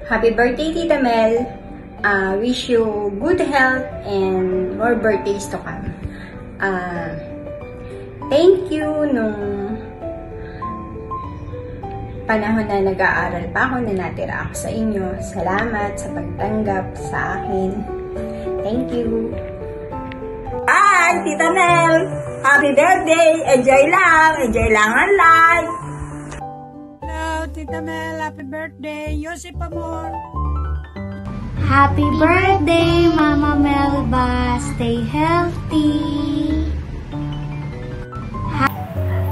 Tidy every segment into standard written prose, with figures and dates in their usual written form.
Happy birthday, Tita Mel. Wish you good health and more birthdays to come. Thank you nung panahon na nag-aaral pa ako, na natira ako sa inyo. Salamat sa pagtanggap sa akin. Thank you. Hi, Tita Mel! Happy birthday! Enjoy lang! Enjoy lang ang life! Hello, Tita Mel! Happy birthday! Yosip Amor! Happy birthday, Mama Melba! Stay healthy!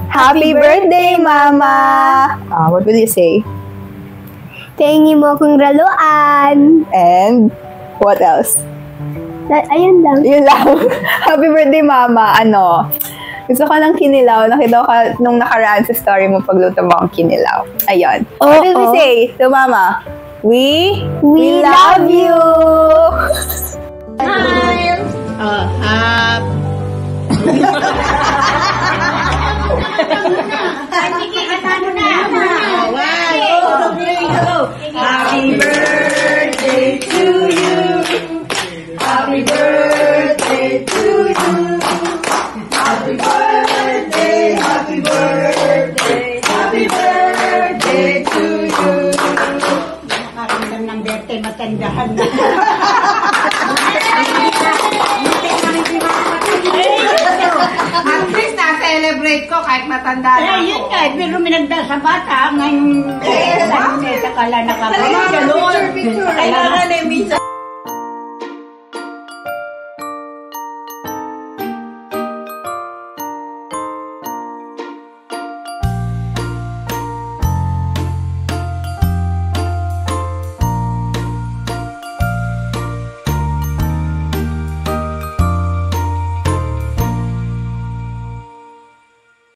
Happy birthday, Mama! What will you say? Tingi mo kong raluan! And what else? Ayun lang. Yun lang. Happy birthday, Mama. Gusto ka ng kinilaw. Nakita ko nung nakaraan sa story mo pagluto mo ang kinilaw. Ayun. What will we say to Mama? We love you! Smile! Happy birthday to you! Happy birthday to you! Happy birthday, happy birthday, happy birthday to you! Nakakamdam ng birthday, matandahan na. At least na-celebrate ko kahit matanda na ako. Yun nga, pero minagda sa bata, ngayon, sa kala nakapagod. Kailangan eh, minsan